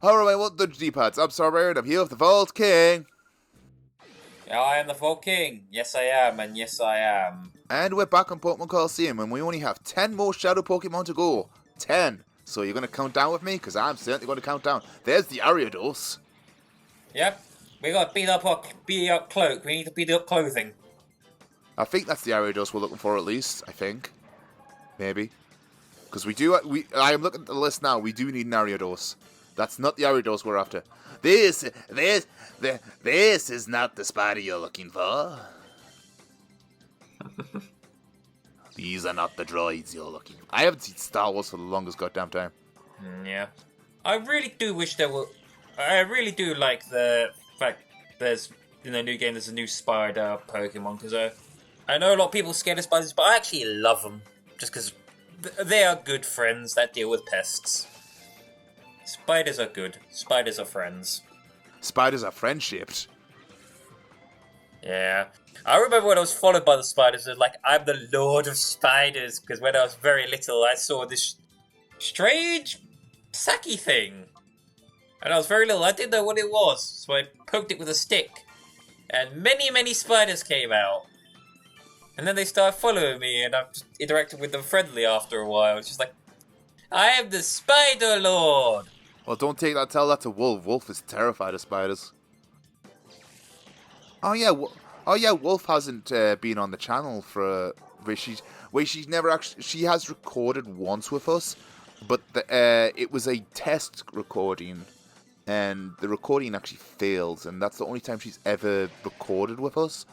Alright, I want the D-pads. I'm sorry, I'm here with the Vault King. I am the Vault King. Yes, I am, and yes, I am. And we're back on Pokemon Colosseum, and we only have 10 more Shadow Pokemon to go. 10. So you're going to count down with me? Because I'm certainly going to count down. There's the Ariados. Yep, we got to beat up cloak. We need to beat up clothing. I think that's the Ariados we're looking for at least. I think. Maybe. Because I am looking at the list now. We do need an Ariados. That's not the Ariados we're after. This is not the spider you're looking for. These are not the droids you're looking for. I haven't seen Star Wars for the longest goddamn time. Yeah. I really do wish there were... I really do like the fact there's, in the new game, there's a new spider Pokemon, because I know a lot of people are scared of spiders, but I actually love them, just because they are good friends that deal with pests. Spiders are good. Spiders are friends. Spiders are friend-shaped. Yeah. I remember when I was followed by the spiders, it was like, I'm the Lord of Spiders, because when I was very little, I saw this strange sacky thing. And I was very little, I didn't know what it was, so I poked it with a stick. And many, many spiders came out. And then they started following me, and I just interacted with them friendly after a while. It's just like, I am the Spider Lord! Well, don't tell that to Wolf. Wolf is terrified of spiders. Oh yeah, Wolf hasn't been on the channel for she's never actually. She has recorded once with us, but it was a test recording, and the recording actually failed, and that's the only time she's ever recorded with us.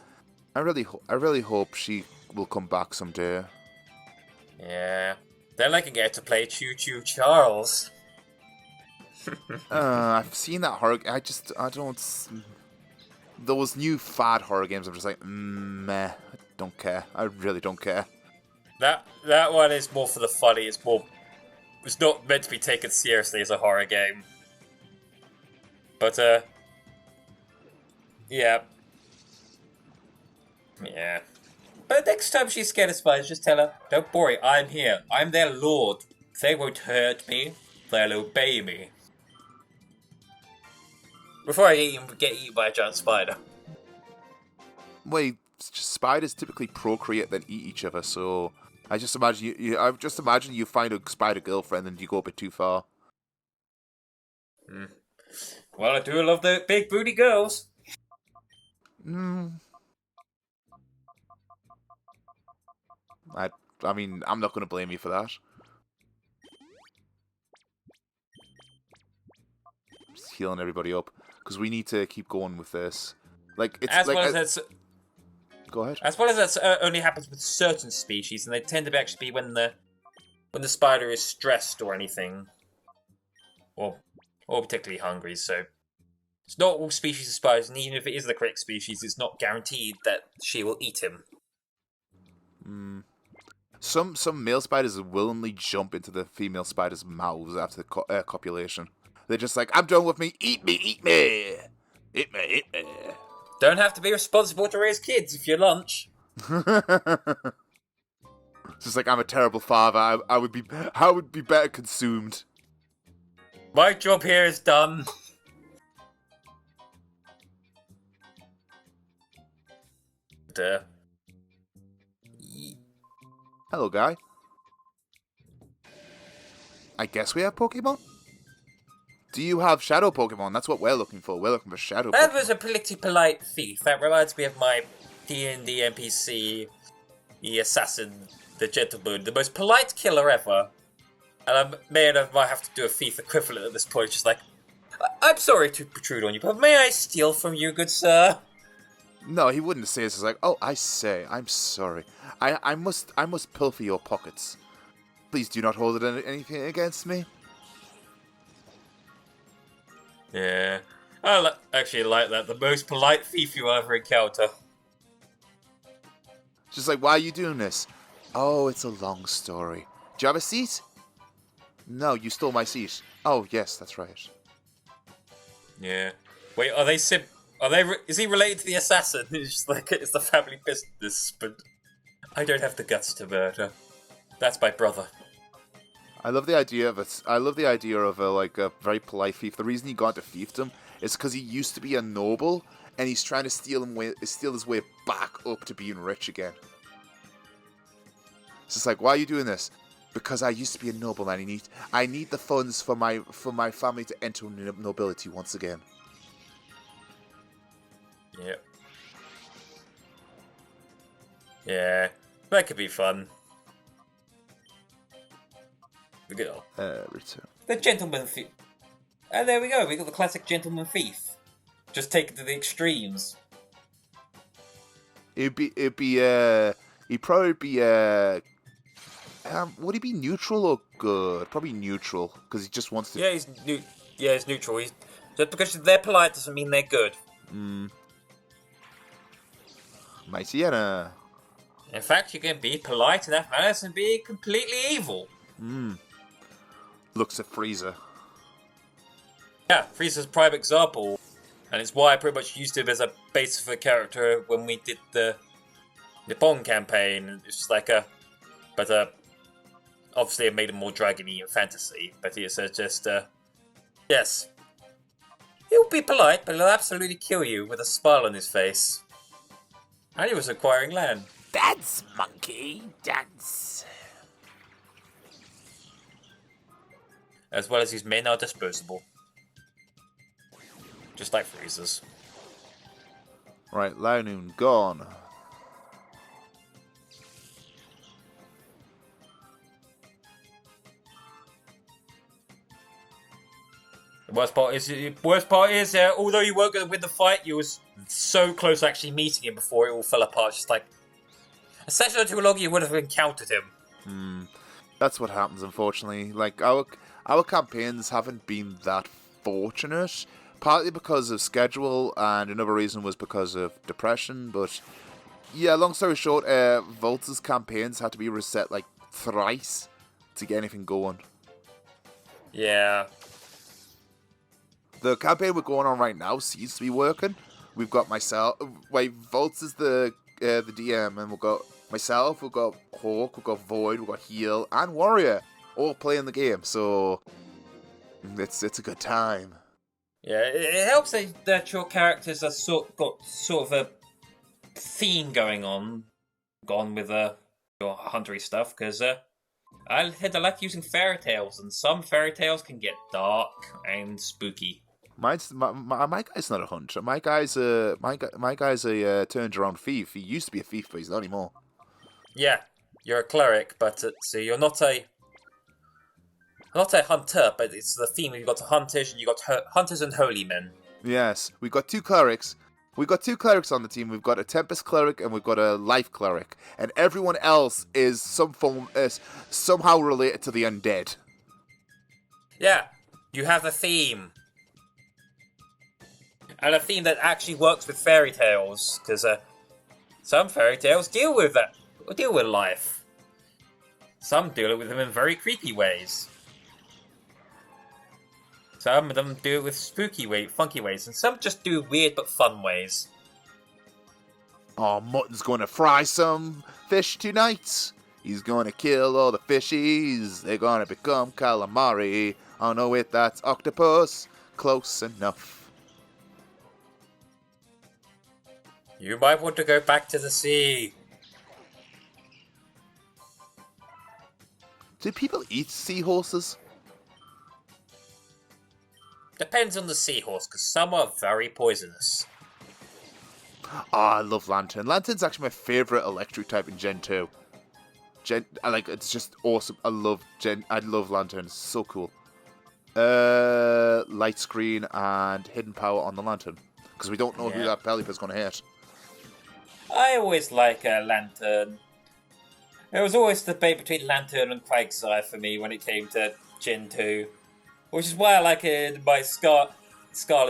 I really hope she will come back someday. Yeah. Then I can get to play Choo Choo Charles. I've seen that horror. I don't. Those new fad horror games, I'm just like, meh. I don't care. I really don't care. That one is more for the funny. It's not meant to be taken seriously as a horror game. But yeah. Yeah. But next time she's scared of spiders, just tell her, don't worry, I'm here. I'm their lord. They won't hurt me. They'll obey me. Before I get eaten by a giant spider. Wait, spiders typically procreate then eat each other, so I just imagine you find a spider girlfriend and you go a bit too far. Well, I do love the big booty girls. I mean, I'm not going to blame you for that. Just healing everybody up because we need to keep going with this. Like it's as like well as that's. Go ahead. As well as that only happens with certain species, and they tend to actually be when the spider is stressed or anything, or particularly hungry. So it's not all species of spiders, and even if it is the correct species, it's not guaranteed that she will eat him. Some male spiders willingly jump into the female spiders' mouths after the copulation. They're just like, I'm done with me. Eat me, eat me, eat me, eat me. Don't have to be responsible to raise kids if you're lunch. Just like I'm a terrible father. I would be better consumed. My job here is done. Hello, guy. I guess we have Pokemon? Do you have Shadow Pokemon? That's what we're looking for. We're looking for Shadow That Pokemon. was a pretty polite thief. That reminds me of my D&D NPC, the assassin, the gentleman, the most polite killer ever. And I might have to do a thief equivalent at this point. Just like, I'm sorry to protrude on you, but may I steal from you, good sir? No, he wouldn't say this. It's like, oh, I say, I'm sorry. I must pilfer your pockets. Please do not hold it anything against me. Yeah, I actually like that. The most polite thief you ever encounter. Just like, why are you doing this? Oh, it's a long story. Do you have a seat? No, you stole my seat. Oh, yes, that's right. Yeah. Wait, are they is he related to the assassin? It's just like, it's the family business, but I don't have the guts to murder. That's my brother. I love the idea of a very polite thief. The reason he got into fiefdom is because he used to be a noble, and he's trying to steal his way back up to being rich again. It's just like, why are you doing this? Because I used to be a noble, and I need the funds for my family to enter nobility once again. Yeah. Yeah, that could be fun. Return. The gentleman thief. And there we go. We got the classic gentleman thief. Just take it to the extremes. He'd probably be would he be neutral or good? Probably neutral, because he just wants to. Yeah, he's neutral. Just because they're polite doesn't mean they're good. Mightyena. In fact, you can be polite enough manners and be completely evil. Looks at Frieza. Yeah, Frieza's a prime example. And it's why I pretty much used him as a base for a character when we did the Nippon campaign. It's just like obviously it made him more dragony and fantasy. But he says yes. He'll be polite, but he'll absolutely kill you with a smile on his face. And he was acquiring land. Dance, monkey, dance. As well as his men are disposable. Just like Frieza's. Right, Launoon gone. The worst part is, although you weren't going to win the fight, you was so close to actually meeting him before it all fell apart. Just like a session or two longer, you would have encountered him. That's what happens, unfortunately. Like, our campaigns haven't been that fortunate, partly because of schedule, and another reason was because of depression. But yeah, long story short, Volta's campaigns had to be reset like thrice to get anything going. Yeah. The campaign we're going on right now seems to be working. We've got myself. Wait, Volts is the DM, and we've got myself, we've got Hawk, we've got Void, we've got Heal, and Warrior all playing the game. So it's a good time. Yeah, it helps that your characters are got sort of a theme going on with your huntery stuff, because I like using fairy tales, and some fairy tales can get dark and spooky. My guy's not a hunter. My guy's a turned around thief. He used to be a thief, but he's not anymore. Yeah, you're a cleric, but so you're not a hunter, but it's the theme. You've got hunters, and you've got hunters and holy men. Yes, we've got two clerics. We've got two clerics on the team. We've got a Tempest cleric and we've got a Life cleric, and everyone else is somehow related to the undead. Yeah, you have a theme. And a theme that actually works with fairy tales, because some fairy tales deal with life. Some deal with them in very creepy ways. Some of them do it with funky ways, and some just do weird but fun ways. Oh, Mutton's going to fry some fish tonight. He's going to kill all the fishies. They're going to become calamari. Oh no, wait, that's octopus. Close enough. You might want to go back to the sea. Do people eat seahorses? Depends on the seahorse, because some are very poisonous. Oh, I love Lantern. Lantern's actually my favourite electric type in Gen 2. It's just awesome. I love Lantern. It's so cool. Light screen and hidden power on the Lantern, because we don't know who that Pelipper's going to hit. I always like Lantern. There was always the debate between Lantern and Quagsire for me when it came to Gen 2. Which is why I like it by Scarlet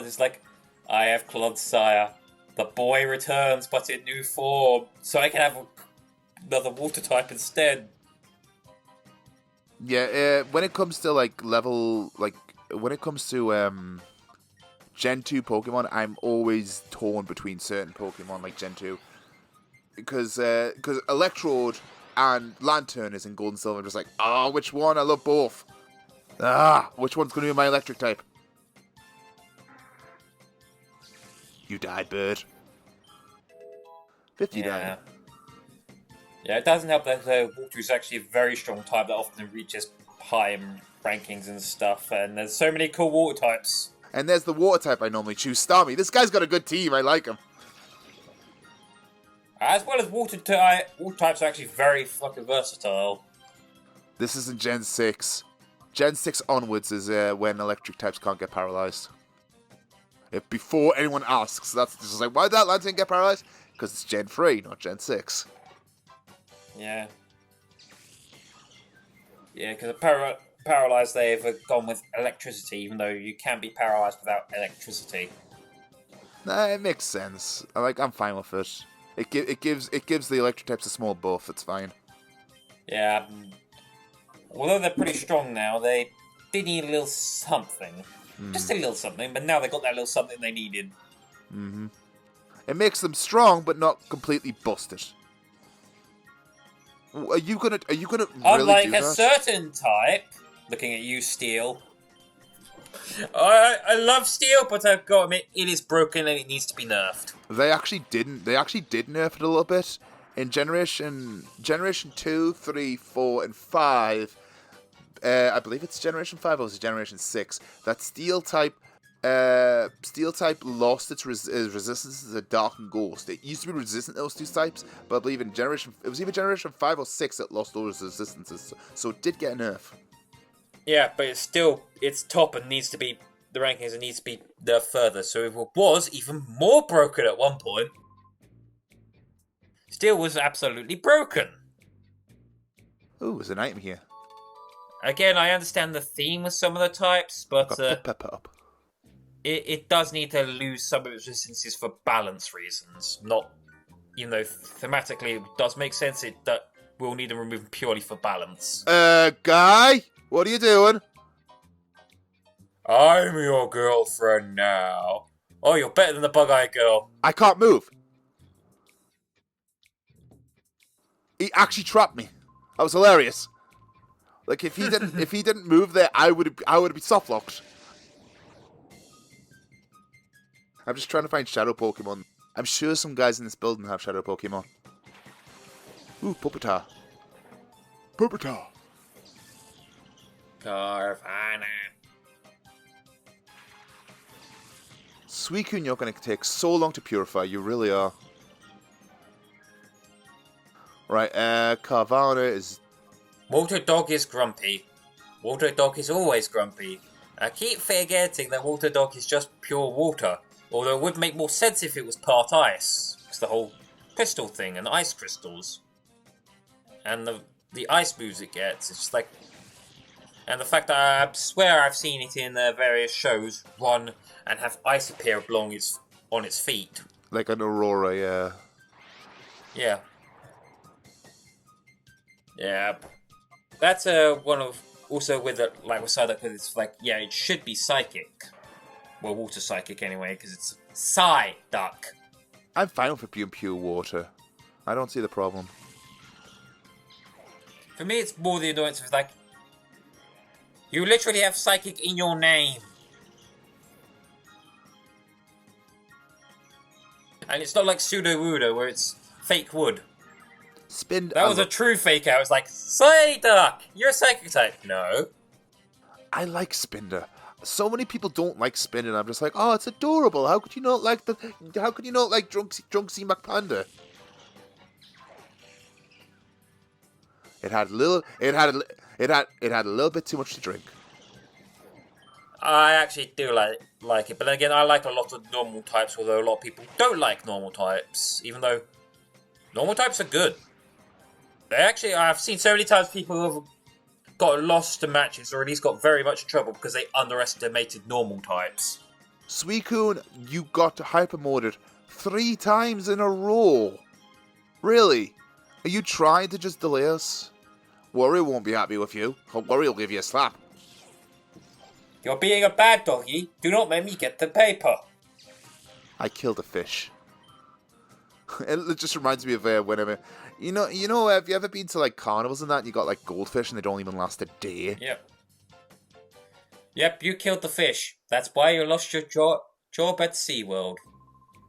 is like, I have Colosseum. The boy returns, but in new form, so I can have another water type instead. Yeah, when it comes to Gen 2 Pokemon, I'm always torn between certain Pokemon like Gen 2. Because Electrode and Lantern is in Gold and Silver. I'm just like, oh, which one? I love both. Which one's going to be my electric type? You died, bird. 59. Yeah, it doesn't help that water is actually a very strong type that often reaches high in rankings and stuff, and there's so many cool water types. And there's the water type I normally choose, Starmie. This guy's got a good team. I like him. As well as water types are actually very fucking versatile. This isn't Gen 6. Gen 6 onwards is when electric types can't get paralyzed. If before anyone asks, that's just like, why did that Lantern get paralyzed? Because it's Gen 3, not Gen 6. Yeah. Yeah, because paralyzed, they've gone with electricity, even though you can be paralyzed without electricity. Nah, it makes sense. I'm fine with it. It gives the electric types a small buff. It's fine. Yeah. Although they're pretty strong now, they did need a little something. Just a little something, but now they got that little something they needed. Mm-hmm. It makes them strong, but not completely busted. Are you gonna really Unlike do that? a certain type, looking at you, Steel. I love Steel, but I've got to admit, it is broken and it needs to be nerfed. They actually did nerf it a little bit in generation 2, 3, 4, and 5. I believe it's Generation 5 or was it Generation 6? That Steel type lost its resistance to Dark and Ghost. It used to be resistant to those two types, but I believe it was either Generation 5 or 6 that lost those resistances. So it did get a nerf. Yeah, but it's top and needs to be the rankings and needs to be nerfed further. So it was even more broken at one point. Steel was absolutely broken. Ooh, there's an item here. Again, I understand the theme with some of the types, but Pepper up. It does need to lose some of its resistances for balance reasons. Not, thematically it does make sense. That we'll need to remove them purely for balance. Guy, what are you doing? I'm your girlfriend now. Oh, you're better than the Bug-Eye Girl. I can't move. He actually trapped me. That was hilarious. Like if he didn't move there, I would have been soft locked. I'm just trying to find shadow Pokemon. I'm sure some guys in this building have shadow Pokemon. Ooh, Pupitar. Carvana. Suicune, you're going to take so long to purify. You really are. Right, Carvana is... Water Dog is grumpy. Water Dog is always grumpy. I keep forgetting that Water Dog is just pure water. Although it would make more sense if it was part ice. It's the whole crystal thing and ice crystals. And the ice moves it gets. It's just like... And the fact that I swear I've seen it in various shows run and have ice appear on its feet. Like an Aurora, yeah. Yeah. Yeah. That's one of... Also with it, like with Psyduck, because it's like, yeah, it should be psychic. Well, water psychic anyway, because it's Psyduck. I'm fine with it being pure water. I don't see the problem. For me, it's more the annoyance of like, you literally have psychic in your name. And it's not like Sudowoodo, where it's fake wood. That was a true fake out. It's like, Psyduck, you're a psychic type. No. I like Spinder. So many people don't like Spinder, and I'm just like, oh, it's adorable. How could you not like Drunksy McPanda? It had a little bit too much to drink. I actually do like it, but then again, I like a lot of normal types, although a lot of people don't like normal types, even though normal types are good. I've seen so many times people who have got lost to matches, or at least got very much in trouble because they underestimated normal types. Suicune, you got hypermoded 3 times in a row. Really? Are you trying to just delay us? Worry won't be happy with you. Worry will give you a slap. You're being a bad doggy. Do not let me get the paper. I killed a fish. It just reminds me of whenever Have you ever been to like carnivals and that? And you got like goldfish, and they don't even last a day. Yep. Yep, you killed the fish. That's why you lost your job at SeaWorld.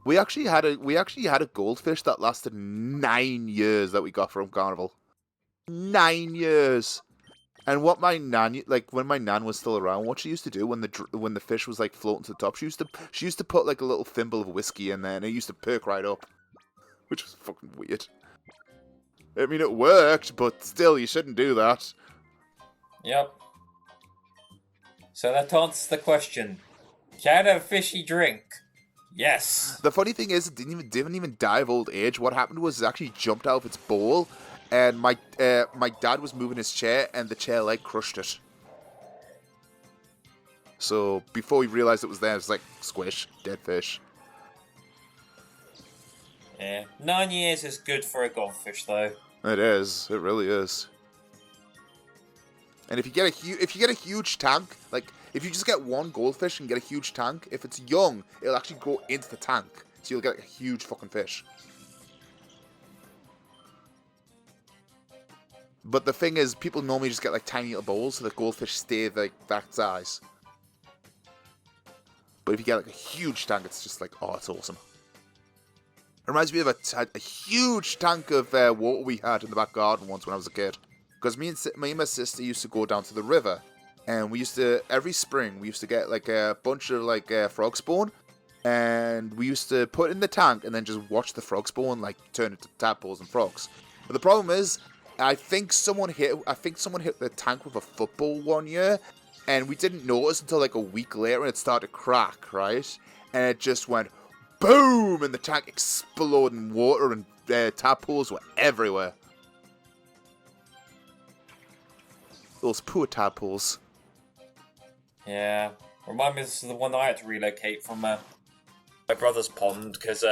We actually had a goldfish that lasted 9 years that we got from carnival. 9 years. And what my nan, like when my nan was still around, what she used to do when the fish was like floating to the top, she used to put like a little thimble of whiskey in there, and it used to perk right up, which was fucking weird. I mean, it worked, but still, you shouldn't do that. Yep. So that answers the question: can a fishy drink? Yes. The funny thing is, it didn't even die of old age. What happened was it actually jumped out of its bowl, and my dad was moving his chair, and the chair leg crushed it. So before he realized it was there, it was like squish, dead fish. Yeah, 9 years is good for a goldfish, though. It is. It really is. And if you get a huge tank, like if you just get one goldfish and get a huge tank, if it's young, it'll actually go into the tank, so you'll get a huge fucking fish. But the thing is, people normally just get like tiny little bowls, so the goldfish stay like that size. But if you get like a huge tank, it's just like, oh, it's awesome. It reminds me of a huge tank of water we had in the back garden once when I was a kid. Because me and my sister used to go down to the river, and we used to, every spring, we used to get like a bunch of like frog spawn, and we used to put it in the tank and then just watch the frog spawn like turn into tadpoles and frogs. But the problem is, I think someone hit the tank with a football one year, and we didn't notice until like a week later, and it started to crack, right? And it just went boom, and the tank exploded in water, and tadpoles were everywhere. Those poor tadpoles. Yeah. Remind me, this is the one that I had to relocate from my brother's pond, because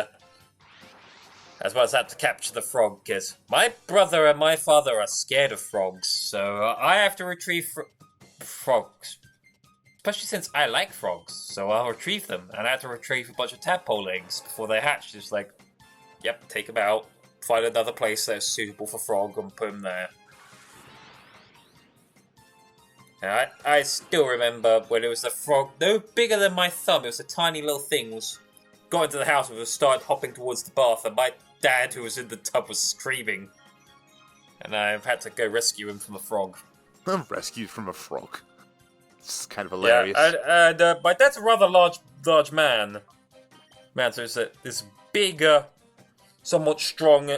as well as I had to capture the frog, because my brother and my father are scared of frogs, so I have to retrieve frogs. Especially since I like frogs, so I'll retrieve them, and I had to retrieve a bunch of tadpole eggs before they hatch. Just like, yep, take them out, find another place that's suitable for frog, and put them there. And I still remember when it was a frog, no bigger than my thumb, it was a tiny little thing, got into the house and started hopping towards the bath, and my dad, who was in the tub, was screaming. And I've had to go rescue him from a frog. I'm rescued from a frog. It's kind of hilarious. Yeah, and my dad's a rather large man. So it's this big, somewhat strong,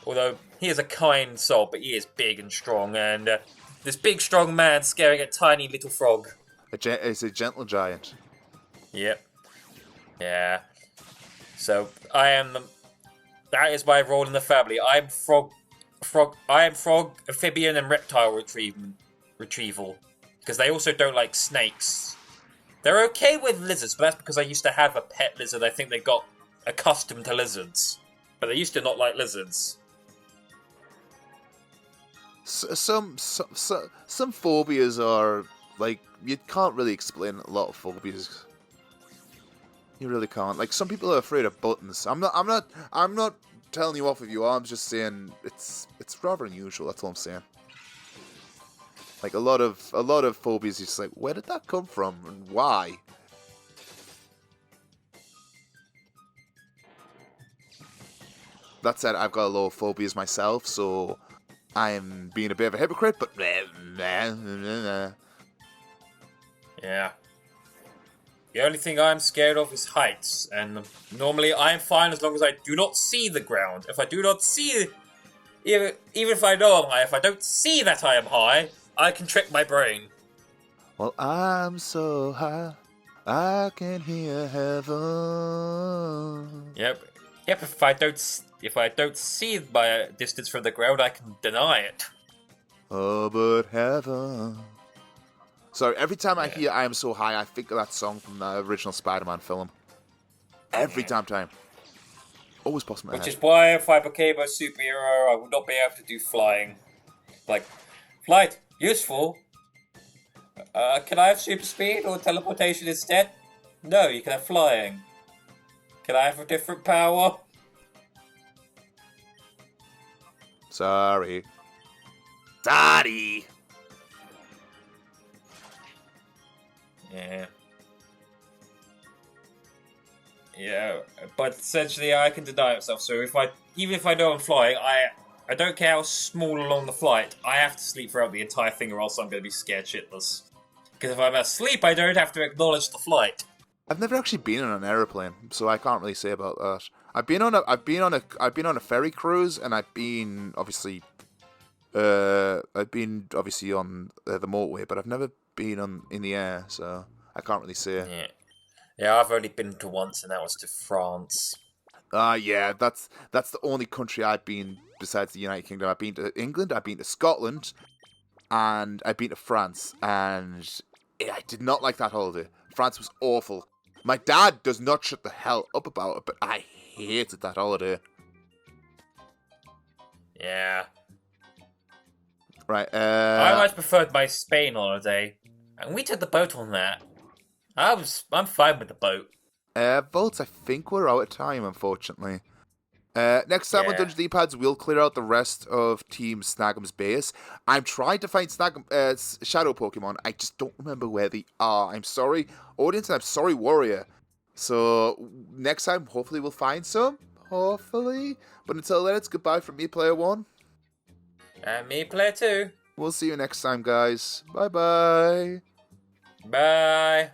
although he is a kind soul, but he is big and strong, and this big, strong man scaring a tiny little frog. It's a gentle giant. Yep. Yeah. So, that is my role in the family. I am frog, amphibian, and reptile retrieval. Because they also don't like snakes. They're okay with lizards, but that's because I used to have a pet lizard. I think they got accustomed to lizards. But they used to not like lizards. Some phobias are, like, you can't really explain a lot of phobias. You really can't. Like, some people are afraid of buttons. I'm not telling you off if you are. I'm just saying it's rather unusual. That's all I'm saying. Like, a lot of phobias, you're just like, where did that come from and why? That said, I've got a lot of phobias myself, so I'm being a bit of a hypocrite, but yeah. The only thing I'm scared of is heights, and normally I'm fine as long as I do not see the ground. If I do not see, even if I know I'm high, if I don't see that I am high, I can trick my brain. Well, I'm so high, I can hear heaven. Yep. If I don't see my distance from the ground, I can deny it. Oh, but heaven. So every time I hear I Am So High, I think of that song from the original Spider-Man film. Every damn time. Always pops in my head. Which is why if I became a superhero, I would not be able to do flying. Like, flight, useful. Can I have super speed or teleportation instead? No, you can have flying. Can I have a different power? Sorry. Sorry. Yeah. Yeah, but essentially I can deny myself. So even if I know I'm flying, I don't care how small along the flight. I have to sleep throughout the entire thing, or else I'm going to be scared shitless. Because if I'm asleep, I don't have to acknowledge the flight. I've never actually been on an aeroplane, so I can't really say about that. I've been on a ferry cruise, and I've been obviously on the motorway, but I've never been in the air, so I can't really say. Yeah. Yeah, I've only been to once, and that was to France. Yeah, that's the only country I've been besides the United Kingdom. I've been to England, I've been to Scotland, and I've been to France, and I did not like that holiday. France was awful. My dad does not shut the hell up about it, but I hated that holiday. Yeah. Right, I much preferred my Spain holiday. And we took the boat on that. I'm fine with the boat. Volts, I think we're out of time, unfortunately. Next time on Yeah. Dungeon D-Pads, we'll clear out the rest of Team Snagham's base. I'm trying to find Shadow Pokemon. I just don't remember where they are. I'm sorry, audience, and I'm sorry, Warrior. So, next time, hopefully we'll find some. Hopefully. But until then, it's goodbye from me, Player 1. And me, player 2. We'll see you next time, guys. Bye-bye. Bye.